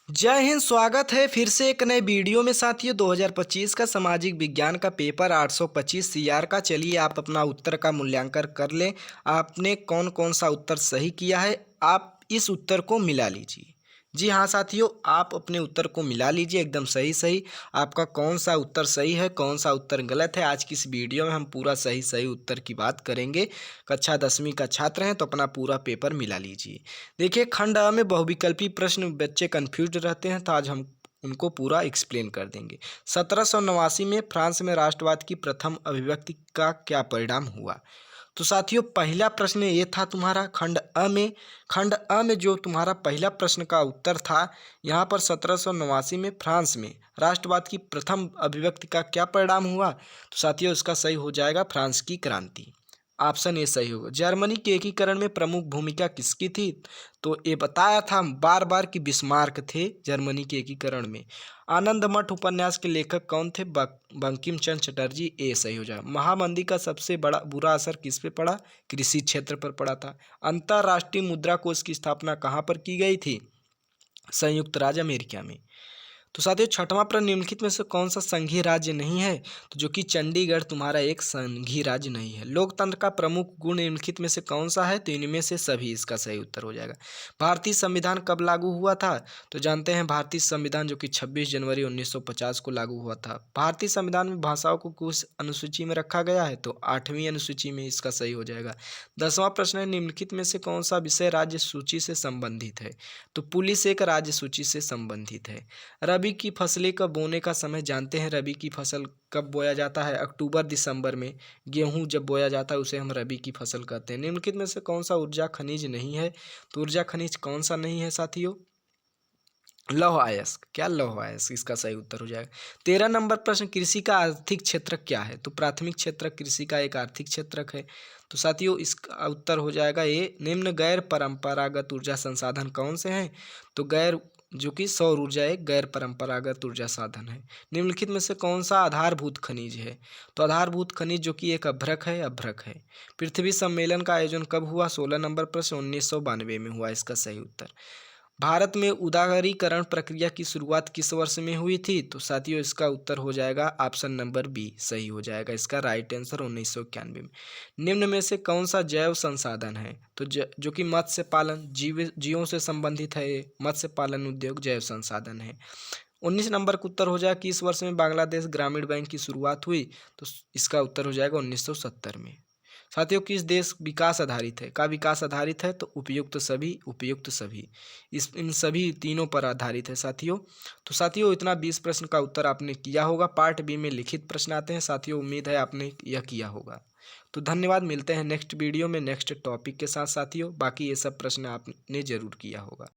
जय हिंद। स्वागत है फिर से एक नए वीडियो में साथियों। 2025 का सामाजिक विज्ञान का पेपर 825 सीआर का। चलिए आप अपना उत्तर का मूल्यांकन कर लें। आपने कौन कौन सा उत्तर सही किया है, आप इस उत्तर को मिला लीजिए। जी हाँ साथियों, आप अपने उत्तर को मिला लीजिए एकदम सही सही। आपका कौन सा उत्तर सही है, कौन सा उत्तर गलत है, आज की इस वीडियो में हम पूरा सही सही उत्तर की बात करेंगे। कक्षा 10वीं का छात्र हैं तो अपना पूरा पेपर मिला लीजिए। देखिए, खंड अ में बहुविकल्पी प्रश्न बच्चे कंफ्यूज रहते हैं तो आज हम उनको पूरा एक्सप्लेन कर देंगे। 1789 में फ्रांस में राष्ट्रवाद की प्रथम अभिव्यक्ति का क्या परिणाम हुआ? तो साथियों, पहला प्रश्न ये था तुम्हारा खंड अ में जो तुम्हारा पहला प्रश्न का उत्तर था, यहाँ पर 1789 में फ्रांस में राष्ट्रवाद की प्रथम अभिव्यक्ति का क्या परिणाम हुआ? तो साथियों, इसका सही हो जाएगा फ्रांस की क्रांति। ऑप्शन ए सही होगा। जर्मनी के एकीकरण में प्रमुख भूमिका किसकी थी? तो ये बताया था बार बार कि बिस्मार्क थे जर्मनी के एकीकरण में। आनंद मठ उपन्यास के लेखक कौन थे? बंकिम चंद्र चटर्जी। ए सही हो जाएगा। महामंदी का सबसे बड़ा बुरा असर किस पे पड़ा? कृषि क्षेत्र पर पड़ा था। अंतर्राष्ट्रीय मुद्रा कोष की स्थापना कहाँ पर की गई थी? संयुक्त राज्य अमेरिका में। तो साथियों, छठवां प्रश्न, निम्नलिखित में से कौन सा संघीय राज्य नहीं है? तो जो कि चंडीगढ़ तुम्हारा एक संघीय राज्य नहीं है। लोकतंत्र का प्रमुख गुण निम्नलिखित में से कौन सा है? तो इनमें से सभी, इसका सही उत्तर हो जाएगा। भारतीय संविधान कब लागू हुआ था? तो जानते हैं भारतीय संविधान जो कि 26 जनवरी 1950 को लागू हुआ था। भारतीय संविधान में भाषाओं को किस अनुसूची में रखा गया है? तो 8वीं अनुसूची में, इसका सही हो जाएगा। 10वां प्रश्न है, निम्नलिखित में से कौन सा विषय राज्य सूची से संबंधित है? तो पुलिस एक राज्य सूची से संबंधित है। रबी की फसलें कब बोने का समय जानते हैं? रबी की फसल कब बोया जाता है? अक्टूबर दिसंबर में। गेहूं जब बोया जाता है उसे हम रबी की फसल कहते हैं। निम्नलिखित में से कौन सा ऊर्जा खनिज नहीं है? तो ऊर्जा खनिज कौन सा नहीं है साथियों? लौह अयस्क। क्या लौह अयस्क? इसका सही उत्तर हो जाएगा। 13 नंबर प्रश्न, कृषि का आर्थिक क्षेत्र क्या है? तो प्राथमिक क्षेत्र कृषि का एक आर्थिक क्षेत्र है। तो साथियों, इसका उत्तर हो जाएगा ये। निम्न गैर परंपरागत ऊर्जा संसाधन कौन से हैं? तो जो कि सौर ऊर्जा एक गैर परंपरागत ऊर्जा साधन है। निम्नलिखित में से कौन सा आधारभूत खनिज है? तो आधारभूत खनिज जो कि एक अभ्रक है। पृथ्वी सम्मेलन का आयोजन कब हुआ? 16 नंबर प्रश्न, 1992 में हुआ, इसका सही उत्तर। भारत में उदारीकरण प्रक्रिया की शुरुआत किस वर्ष में हुई थी? तो साथियों, इसका उत्तर हो जाएगा ऑप्शन नंबर बी सही हो जाएगा। इसका राइट आंसर 1991 में। निम्न में से कौन सा जैव संसाधन है? तो जो कि मत्स्य पालन जीवों से संबंधित है। ये मत्स्य पालन उद्योग जैव संसाधन है। 19 नंबर का उत्तर हो जाएगा, किस वर्ष में बांग्लादेश ग्रामीण बैंक की शुरुआत हुई? तो इसका उत्तर हो जाएगा 1970 में। साथियों, किस देश विकास आधारित है? का विकास आधारित है? तो उपयुक्त सभी इन सभी तीनों पर आधारित है साथियों। तो साथियों, इतना 20 प्रश्न का उत्तर आपने किया होगा। पार्ट बी में लिखित प्रश्न आते हैं साथियों, उम्मीद है आपने यह किया होगा। तो धन्यवाद, मिलते हैं नेक्स्ट वीडियो में नेक्स्ट टॉपिक के साथ साथियों। बाकी ये सब प्रश्न आपने जरूर किया होगा।